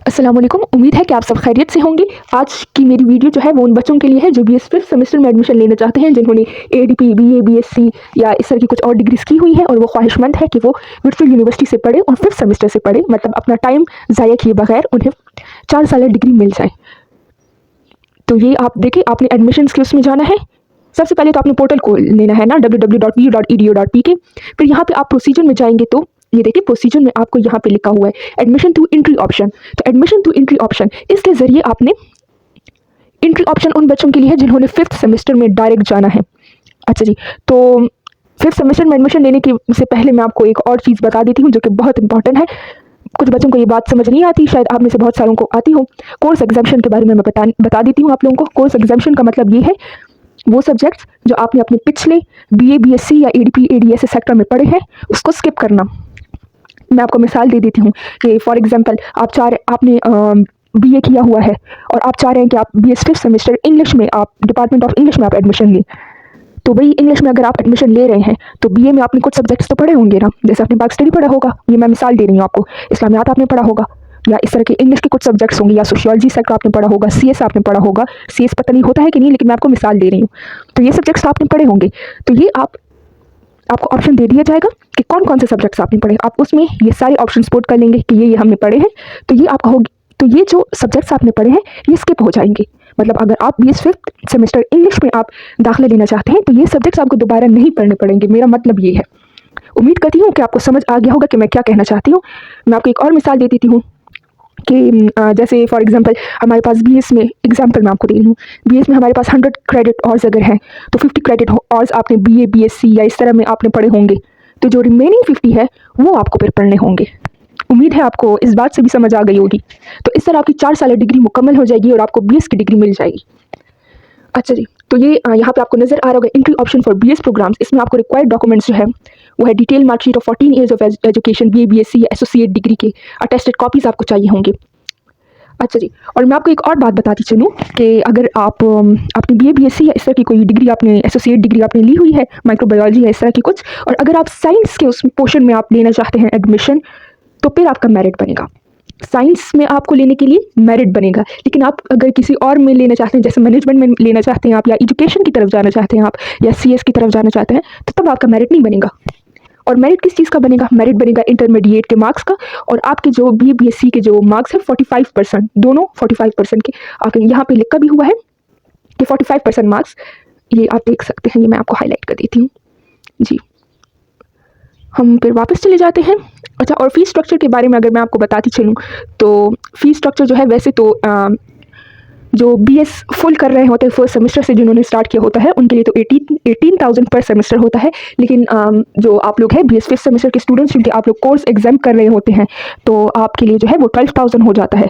अस्सलाम वालेकुम। उम्मीद है कि आप सब खैरियत से होंगे। आज की मेरी वीडियो जो है वो उन बच्चों के लिए है जो बीएस फिफ्थ सेमेस्टर में एडमिशन लेना चाहते हैं, जिन्होंने एडीपी, बीए, बीएससी या इस तरह की कुछ और डिग्रीज की हुई है और वो ख्वाहिशमंद है कि वो विर्चुअल यूनिवर्सिटी से पढ़े और फिफ्थ सेमेस्टर से पढ़े, मतलब अपना टाइम ज़ाया किए बगैर उन्हें 4 साल डिग्री मिल जाए। तो ये आप देखिए, आपने एडमिशन के उसमें जाना है। सबसे पहले तो आपने पोर्टल को लेना है ना, www.vu.edu.pk। फिर यहाँ पे आप प्रोसीजर में जाएंगे तो ये देखिए, प्रोसीजर में आपको यहाँ पे लिखा हुआ है एडमिशन टू एंट्री ऑप्शन। तो एडमिशन टू एंट्री ऑप्शन, इसके जरिए आपने एंट्री ऑप्शन उन बच्चों के लिए है जिन्होंने फिफ्थ सेमेस्टर में डायरेक्ट जाना है। अच्छा जी, तो फिफ्थ सेमेस्टर में एडमिशन लेने के से पहले मैं आपको एक और चीज़ बता देती हूँ जो कि बहुत इंपॉर्टेंट है। कुछ बच्चों को ये बात समझ नहीं आती, शायद आप में से बहुत सारों को आती हो। कोर्स एग्जाम्शन के बारे में मैं बता देती हूँ आप लोगों को। कोर्स एग्जाम्शन का मतलब ये है वो सब्जेक्ट्स जो आपने अपने पिछले बीए, बीएससी या एडीपी, एडीएस सेक्टर में पढ़े हैं उसको स्किप करना। मैं आपको मिसाल दे देती हूँ कि फॉर एग्जांपल आपने बीए किया हुआ है और आप चाह रहे हैं कि आप बीएस फिफ्थ सेमेस्टर इंग्लिश में, आप डिपार्टमेंट ऑफ इंग्लिश में आप एडमिशन लें। तो भाई इंग्लिश में अगर आप एडमिशन ले रहे हैं तो बीए में आपने कुछ सब्जेक्ट्स तो पढ़े होंगे ना, जैसे आपने पाक स्टडी पढ़ा होगा, ये मैं मिसाल दे रही हूँ आपको। इस्लामियात आपने पढ़ा होगा, या इस तरह के इंग्लिश के कुछ सब्जेक्ट्स होंगे, या सोशियोलॉजी सेक्टर आपने पढ़ा होगा, सीएस आपने पढ़ा होगा। सीएस पता नहीं होता है कि नहीं, लेकिन मैं आपको मिसाल दे रही हूँ। तो ये सब्जेक्ट्स आपने पढ़े होंगे। तो ये आपको ऑप्शन दे दिया जाएगा कि कौन कौन से सब्जेक्ट्स आपने पढ़े। आप उसमें ये सारे ऑप्शन स्पोर्ट कर लेंगे कि ये हमने पढ़े हैं। तो ये आपका होगी, तो ये जो सब्जेक्ट्स आपने पढ़े हैं ये स्किप हो जाएंगे। मतलब अगर आप बीएस फिफ्थ सेमेस्टर इंग्लिश में आप दाखिला लेना चाहते हैं तो ये सब्जेक्ट्स आपको दोबारा नहीं पढ़ने पड़ेंगे। मेरा मतलब ये है। उम्मीद करती हूँ कि आपको समझ आ गया होगा कि मैं क्या कहना चाहती हूँ। मैं आपको एक और मिसाल दे देती हूँ कि जैसे फॉर एग्जांपल हमारे पास बीएस में, एग्जांपल मैं आपको दे रही हूँ, बीएस में हमारे पास 100 क्रेडिट ऑर्स अगर हैं तो 50 क्रेडिट ऑर्स आपने बीए, बीएससी या इस तरह में आपने पढ़े होंगे। तो जो रिमेनिंग 50 है वो आपको फिर पढ़ने होंगे। उम्मीद है आपको इस बात से भी समझ आ गई होगी। तो इस तरह आपकी 4 साल डिग्री मुकम्मल हो जाएगी और आपको बीएस की डिग्री मिल जाएगी। अच्छा जी, तो ये यहाँ पे आपको नजर आ रहा होगा entry option for BS programmes. इसमें आपको रिक्वायर्ड डॉक्यूमेंट्स जो है वो है detail marksheet of 14 years of education, BA, BSc या एसोसिएट डिग्री के अटेस्टेड कॉपीज आपको चाहिए होंगे। अच्छा जी, और मैं आपको एक और बात बताती चलूँ कि अगर आपने बीए, बीएससी या इस तरह की कोई डिग्री, आपने एसोसिएट डिग्री आपने ली हुई है, माइक्रोबायोलॉजी या इस तरह की कुछ, और अगर आप साइंस के उस पोर्शन में आप लेना चाहते हैं एडमिशन, तो फिर आपका मेरिट बनेगा। साइंस में आपको लेने के लिए मेरिट बनेगा। लेकिन आप अगर किसी और में लेना चाहते हैं, जैसे मैनेजमेंट में लेना चाहते हैं आप, या एजुकेशन की तरफ जाना चाहते हैं आप, या सीएस की तरफ जाना चाहते हैं, तो तब आपका मेरिट नहीं बनेगा। और मेरिट किस चीज़ का बनेगा? मेरिट बनेगा इंटरमीडिएट के मार्क्स का, और आपके जो बी बीएससी के जो मार्क्स है 45%, दोनों 45% के आपके यहाँ पे लिखा भी हुआ है कि 45% मार्क्स, ये आप देख सकते हैं, ये मैं आपको हाईलाइट कर देती हूँ जी। हम फिर वापस चले जाते हैं। अच्छा, और फीस स्ट्रक्चर के बारे में अगर मैं आपको बताती चलूँ तो फीस स्ट्रक्चर जो है, वैसे तो जो बीएस फुल कर रहे होते हैं फर्स्ट सेमेस्टर से, जिन्होंने स्टार्ट किया होता है, उनके लिए तो 18,000 पर सेमेस्टर होता है। लेकिन जो आप लोग हैं बीएस फिफ्थ सेमेस्टर के स्टूडेंट्स, क्योंकि आप लोग कोर्स एग्जाम कर रहे होते हैं, तो आपके लिए जो है वो 12,000 हो जाता है।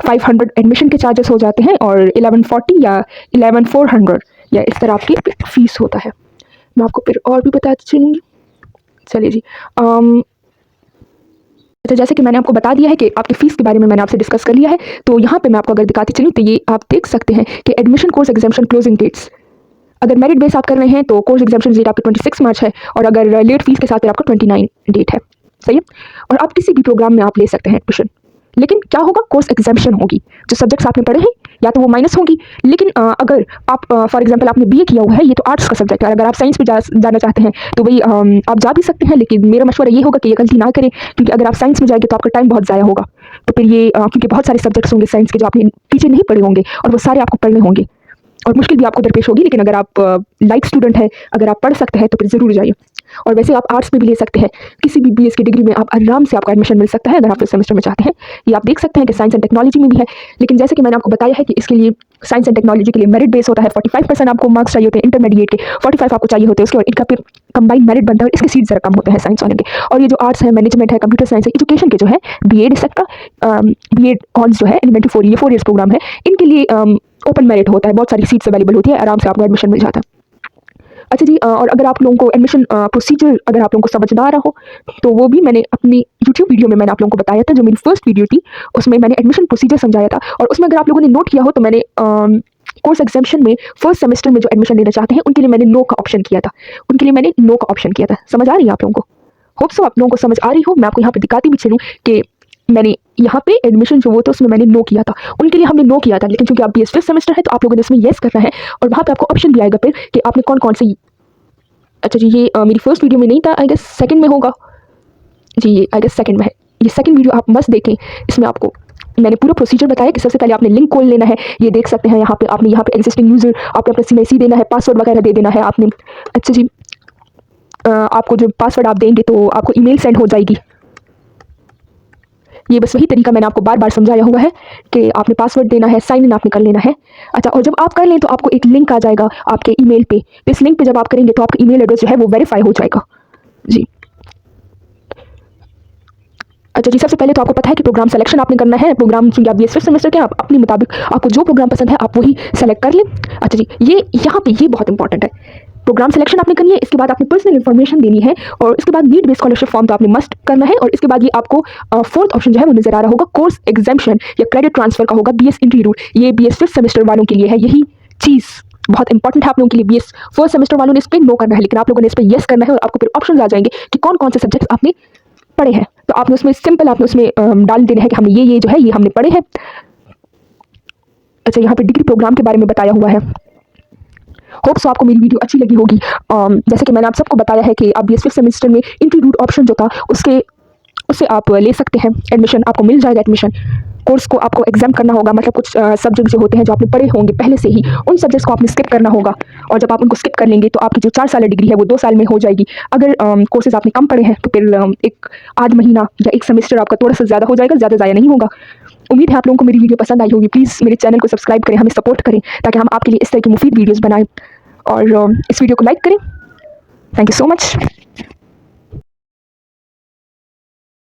500 एडमिशन के चार्जेस हो जाते हैं और 1140 या 11,400 या इस तरह आपकी फीस होता है। मैं आपको फिर और भी बताती चलूँगी। चलिए जी, अच्छा, जैसे कि मैंने आपको बता दिया है कि आपकी फ़ीस के बारे में मैंने आपसे डिस्कस कर लिया है, तो यहाँ पे मैं आपको अगर दिखाती चलूँ तो ये आप देख सकते हैं कि admission, course exemption, closing dates. अगर मेरिट बेस आप कर रहे हैं तो कोर्स एग्जाम्शन डेट आपकी 26 मार्च है, और अगर लेट फीस के साथ फिर आपका 29 डेट है। सही है। और आप किसी भी प्रोग्राम में आप ले सकते हैं एडमिशन, लेकिन क्या होगा? कोर्स एग्जाम्शन होगी। जो सब्जेक्ट्स आपने पढ़े हैं या तो वो माइनस होंगी। लेकिन अगर आप फॉर एग्जांपल आपने बीए किया हुआ है, ये तो आर्ट्स का सब्जेक्ट है, अगर आप साइंस में जाना चाहते हैं तो भाई आप जा भी सकते हैं, लेकिन मेरा मशवरा ये होगा कि ये गलती ना करें, क्योंकि अगर आप साइंस में जाएंगे तो आपका टाइम बहुत ज़ाया होगा। तो फिर ये क्योंकि बहुत सारे सब्जेक्ट्स होंगे साइंस के जो आपने पीछे नहीं पढ़े होंगे, और वो सारे आपको पढ़ने होंगे, और मुश्किल भी आपको दरपेश होगी। लेकिन अगर आप लाइट स्टूडेंट है, अगर आप पढ़ सकते हैं तो फिर ज़रूर जाइए। और वैसे आप आर्ट्स में भी ले सकते हैं, किसी भी बीएस की डिग्री में आप आराम से आपको एडमिशन मिल सकता है अगर आप फर्स्ट सेमेस्टर में चाहते हैं। ये आप देख सकते हैं कि साइंस एंड टेक्नोलॉजी में भी है। लेकिन जैसे कि मैंने आपको बताया है कि इसके लिए साइंस एंड टेक्नोलॉजी के लिए मेरिट बेस होता है। 45% आपको मार्क्स चाहिए होते हैं, इंटरमीडिएट के 45 आपको चाहिए होते हैं, उसके बाद इनका फिर कंबाइंड मेरिट बनता है और इसके सीट ज़रा कम होते हैं साइंस वाले के। और ये जो आर्ट्स है, मैनेजमेंट है, कंप्यूटर साइंस है, एजुकेशन के जो है बीएड सेक्टर, बीएड ऑनर्स जो है एलिमेंट्री 4, ये 4 ईयर्स प्रोग्राम है, इनके लिए ओपन मेरिट होता है, बहुत सारी सीट्स अवेलेबल होती है, आराम से आपको एडमिशन मिल जाता है। अच्छा जी, और अगर आप लोगों को एडमिशन प्रोसीजर अगर आप लोगों को समझ ना आ रहा हो तो वो भी मैंने अपनी यूट्यूब वीडियो में मैंने आप लोगों को बताया था, जो मेरी फर्स्ट वीडियो थी उसमें मैंने एडमिशन प्रोसीजर समझाया था। और उसमें अगर आप लोगों ने नोट किया हो तो मैंने कोर्स एग्जाम्शन में फर्स्ट सेमेस्टर में जो एडमिशन लेना चाहते हैं उनके लिए मैंने नो का ऑप्शन किया था, समझ आ रही है आप लोगों को? होप सो आप लोगों को समझ आ रही हो। मैं आपको यहाँ पे दिखाती भी चलूँ कि मैंने यहाँ पे एडमिशन जो वो था उसमें मैंने नो किया था, उनके लिए हमने नो किया था। लेकिन क्योंकि आप BS फिफ्थ सेमेस्टर है तो आप लोगों ने इसमें येस करना है और वहाँ पे आपको ऑप्शन भी आएगा फिर कि आपने कौन कौन से। अच्छा जी, ये मेरी फर्स्ट वीडियो में नहीं था, आई गेस सेकंड में होगा जी, ये आई गेस सेकंड में है। ये सेकंड वीडियो आप मस्त देखें, इसमें आपको मैंने पूरा प्रोसीजर बताया कि सबसे पहले आपने लिंक खोल लेना है। ये देख सकते हैं यहाँ पे आपने यहाँ पे एग्जिस्टिंग यूज़र आपने अपना CMSE देना है, पासवर्ड वगैरह दे देना है आपने। अच्छा जी, आपको जो पासवर्ड आप देंगे तो आपको ईमेल सेंड हो जाएगी। ये बस वही तरीका मैंने आपको बार बार समझाया हुआ है कि आपने पासवर्ड देना है, साइन इन आपने कर लेना है। अच्छा, और जब आप कर लें तो आपको एक लिंक आ जाएगा आपके ईमेल पे। इस लिंक पे जब आप करेंगे तो आपका ईमेल एड्रेस जो है वो वेरीफाई हो जाएगा जी। अच्छा जी, सबसे पहले तो आपको पता है कि प्रोग्राम सिलेक्शन आपने करना है। प्रोग्राम या BS फिफ्थ सेमेस्टर के आप अपने मुताबिक आपको जो प्रोग्राम पसंद है आप वही सेलेक्ट कर लें। अच्छा जी, ये यहाँ पे ये बहुत इंपॉर्टेंट है, प्रोग्राम सिलेक्शन आपने करनी है, इसके बाद आपने पर्सनल इन्फॉर्मेशन देनी है और इसके बाद नीड बेस्ड स्कॉलरशिप फॉर्म तो आपने मस्ट करना है। और इसके बाद ये आपको फोर्थ ऑप्शन जो है वो नजर आ रहा होगा, कोर्स एग्जाम्पशन या क्रेडिट ट्रांसफर का होगा BS एंट्री रूट। ये BS फिफ्थ सेमेस्टर वालों के लिए है, यही चीज़ बहुत इंपॉर्टेंट है आप लोगों के लिए। BS फर्स्ट सेमेस्टर वालों ने इस पर नो करना है, लेकिन आप लोगों ने इस पर येस करना है और आपको फिर ऑप्शन आ जाएंगे कि कौन कौन से सब्जेक्ट आपने पढ़े हैं। तो आपने उसमें सिंपल आपने उसमें डाल देना है कि हमने ये जो है ये हमने पढ़े हैं। अच्छा, यहाँ पे डिग्री प्रोग्राम के बारे में बताया हुआ है। होप्स आपको मेरी वीडियो अच्छी लगी होगी। जैसे कि मैंने आप सबको बताया है कि आप BS फिफ्थ सेमेस्टर में एंट्री रूट ऑप्शन जो था उससे आप ले सकते हैं एडमिशन, आपको मिल जाएगा एडमिशन। कोर्स को आपको एग्जाम करना होगा, मतलब कुछ सब्जेक्ट जो होते हैं जो आपने पढ़े होंगे पहले से ही, उन सब्जेक्ट्स को आपने स्किप करना होगा। और जब आप उनको स्किप कर लेंगे तो आपकी जो 4 साल डिग्री है वो 2 साल में हो जाएगी। अगर कोर्सेज आपने कम पढ़े हैं तो फिर एक आध महीना या एक सेमेस्टर आपका थोड़ा सा ज़्यादा हो जाएगा, ज़्यादा ज़ाया नहीं होगा। उम्मीद है आप लोगों को मेरी वीडियो पसंद आई होगी। प्लीज़ मेरे चैनल को सब्सक्राइब करें, हमें सपोर्ट करें ताकि हम आपके लिए इस तरह की मुफीद वीडियोज़ बनाएं और इस वीडियो को लाइक करें। Thank you so much.